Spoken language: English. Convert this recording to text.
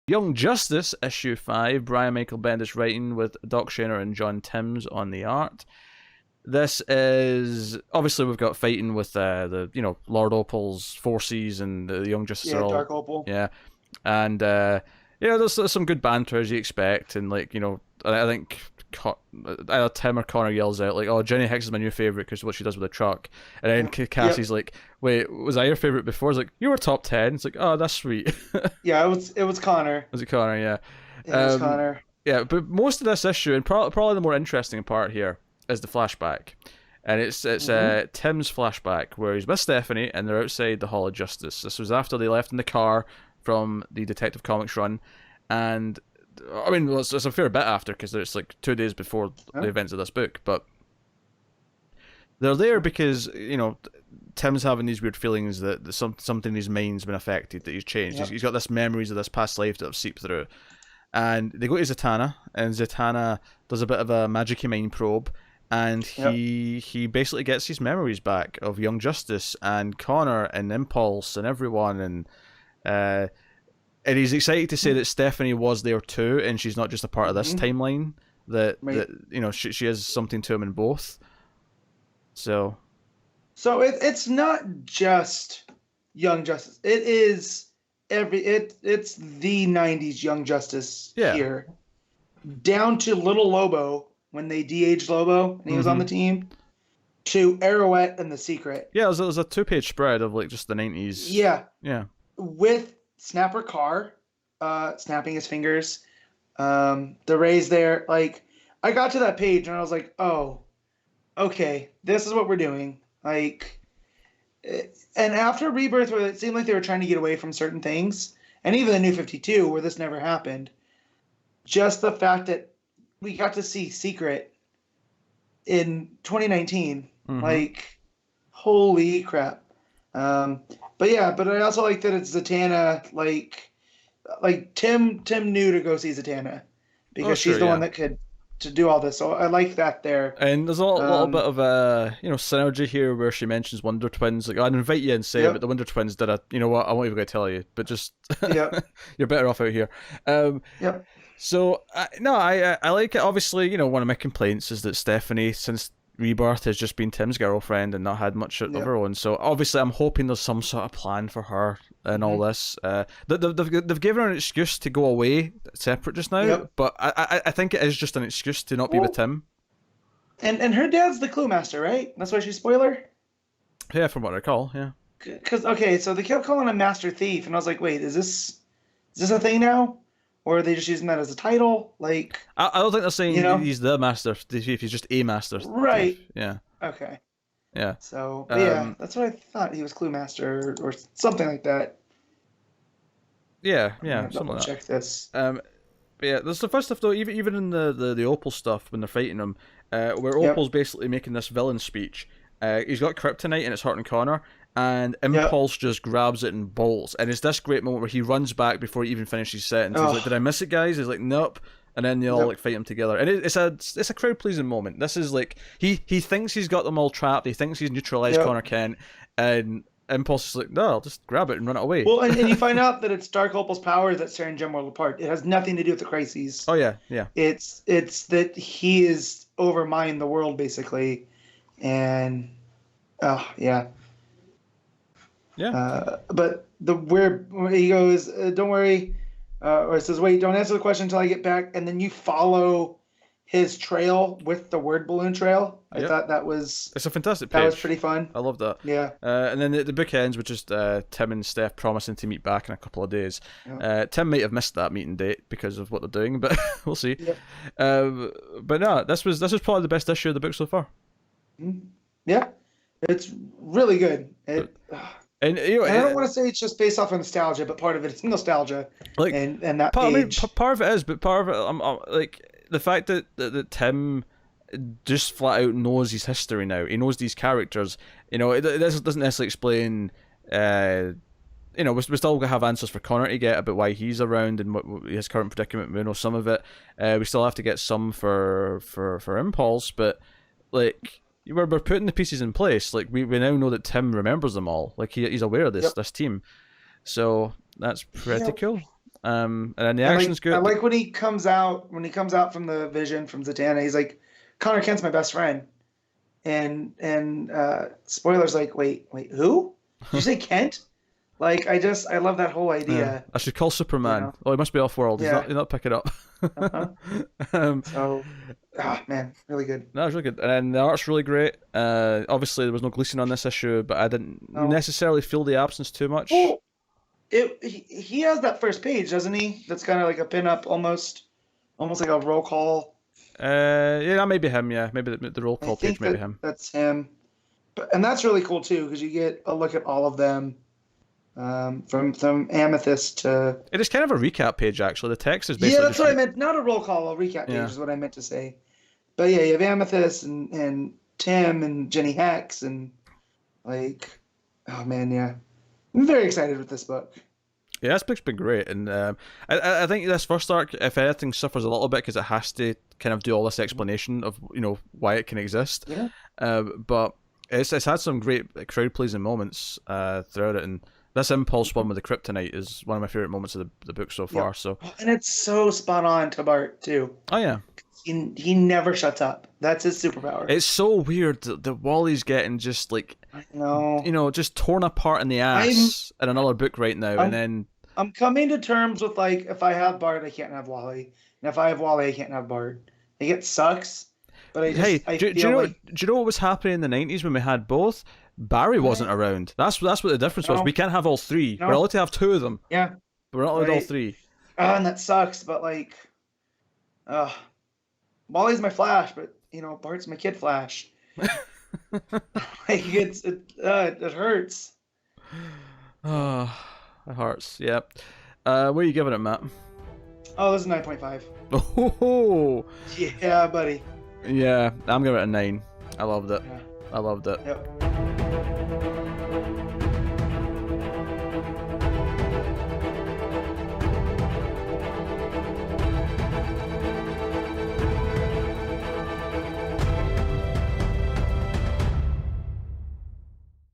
Young Justice issue 5, Brian Michael Bendis writing with Doc Shaner and John Timms on the art. This is obviously we've got fighting with the Lord Opal's forces and the Young Justice are all Dark Opal. Yeah, and there's some good banter as you expect, and I think either Tim or Connor yells out like, "Oh, Jenny Hicks is my new favorite because what she does with the truck," and then Cassie's like, "Wait, was I your favorite before?" It's like, "You were top 10." It's like, "Oh, that's sweet." Yeah, it was Connor. Was it Connor? Yeah. It was Connor. Yeah, but most of this issue, and probably the more interesting part here, is the flashback. And it's Tim's flashback where he's with Stephanie and they're outside the Hall of Justice. This was after they left in the car from the Detective Comics run, and I mean, it's a fair bit after because it's like 2 days before the events of this book. But they're there because Tim's having these weird feelings that something in his mind's been affected, that he's changed. He's got this memories of this past life that have seeped through. And they go to Zatanna, and Zatanna does a bit of a magic mind probe, and he basically gets his memories back of Young Justice and Connor and Impulse and everyone, and he's excited to say that Stephanie was there too, and she's not just a part of this timeline. That she has something to him in both. So it's not just Young Justice. It is it's the 90s Young Justice here, down to Little Lobo when they de-aged Lobo and he was on the team, to Arrowette and the Secret. Yeah, it was a 2-page spread of like just the 90s. Yeah, with Snapper Carr snapping his fingers, the Rays there. Like, I got to that page and I was like, oh, okay, this is what we're doing. Like, and after Rebirth, where it seemed like they were trying to get away from certain things, and even the New 52, where this never happened, just the fact that we got to see Secret in 2019, like, holy crap. But I also like that it's Zatanna, like Tim knew to go see Zatanna because she's the one that could to do all this, so I like that there. And there's a little bit of synergy here where she mentions Wonder Twins. Like, I'd invite you and say, but the Wonder Twins did you know what? I won't even going to tell you, but just you're better off out here. So I like it. Obviously, one of my complaints is that Stephanie, since Rebirth, has just been Tim's girlfriend and not had much of her own. So obviously, I'm hoping there's some sort of plan for her and all this. They've given her an excuse to go away separate just now, but I think it is just an excuse to not be with Tim. And her dad's the Clue Master, right? That's why she's spoiler? Yeah, from what I recall, yeah. Because, so they kept calling him Master Thief, and I was like, wait, is this a thing now? Or are they just using that as a title? Like, I don't think they're saying he's the Master Thief, he's just a Master Thief. Right. Yeah. Okay. Yeah. So, that's what I thought. He was Clue Master or something like that. Yeah, something like that. Check this. But yeah, there's the first stuff though. Even in the Opal stuff when they're fighting him, where Opal's basically making this villain speech. He's got kryptonite and it's hurting Connor, and Impulse just grabs it and bolts. And it's this great moment where he runs back before he even finishes his sentence. He's like, "Did I miss it, guys?" He's like, "Nope." And then they all like fight him together, and it's a crowd pleasing moment. This is like he thinks he's got them all trapped. He thinks he's neutralized Connor Kent, and Impulse is like, "No, I'll just grab it and run it away." Well, and you find out that it's Dark Opal's power that's tearing Gem World apart. It has nothing to do with the crises. Oh yeah. It's that he is overmined the world basically, and yeah. But where he goes, don't worry, or it says, wait, don't answer the question until I get back, and then you follow his trail with the word balloon trail. I thought it's a fantastic page. That was pretty fun. I love that. Yeah. And then the book ends with just Tim and Steph promising to meet back in a couple of days. Tim might have missed that meeting date because of what they're doing, but we'll see. But no, this was probably the best issue of the book so far. Yeah, it's really good. And I don't want to say it's just based off of nostalgia, but part of it is nostalgia. Like, and that part, page. Part of it is, but part of it, I'm like the fact that Tim just flat out knows his history now. He knows these characters. It doesn't necessarily explain. We still have answers for Connor to get about why he's around and what his current predicament. We know some of it. We still have to get some for Impulse, but like. We're putting the pieces in place. Like we now know that Tim remembers them all. Like he's aware of this team, so that's pretty cool. And then the I action's like good. I like when he comes out from the vision from Zatanna. He's like, Connor Kent's my best friend, and spoilers like, wait, who? Did you say Kent? Like I love that whole Yeah. idea. I should call Superman. You know? Oh, he must be off world. Yeah. He's not picking up. Uh-huh. um, So, man, really good. no, it's really good. And then the art's really great. Obviously there was no Gleason on this issue, but I didn't No. necessarily feel the absence too much. Well, he has that first page, doesn't he? That's kind of like a pin-up, almost like a roll call. Yeah, that may be him. Yeah, maybe the roll I call think page may be him. that's him. And that's really cool too, because you get a look at all of them, from Amethyst to. It is kind of a recap page, actually. The text is basically. Yeah, that's what I meant. Not a roll call, a recap page is what I meant to say. But yeah, you have Amethyst and Tim and Jenny Hex and like, oh man, yeah, I'm very excited with this book. Yeah, this book's been great, and I think this first arc, if anything, suffers a little bit because it has to kind of do all this explanation of why it can exist. Yeah. But it's had some great crowd pleasing moments throughout it, and this Impulse one with the Kryptonite is one of my favorite moments of the book so far. So. And it's so spot on to Bart too. Oh yeah. He never shuts up. That's his superpower. It's so weird that Wally's getting just like, I know. Just torn apart in the ass in another book right now, and then I'm coming to terms with like, if I have Bart, I can't have Wally, and if I have Wally, I can't have Bart. Like, it sucks, but do you know what was happening in the 90s when we had both? Barry wasn't around. That's what the difference was. We can't have all three. No. We're allowed to have two of them. Yeah. But we're not allowed all three. And that sucks, but like, Wally's my Flash, but Bart's my Kid Flash. Like, it hurts. Oh, it hurts. Yep. What are you giving it, Matt? Oh, this is 9.5. Oh. Yeah, buddy. Yeah, I'm giving it a 9. I loved it. Yeah. I loved it. Yep.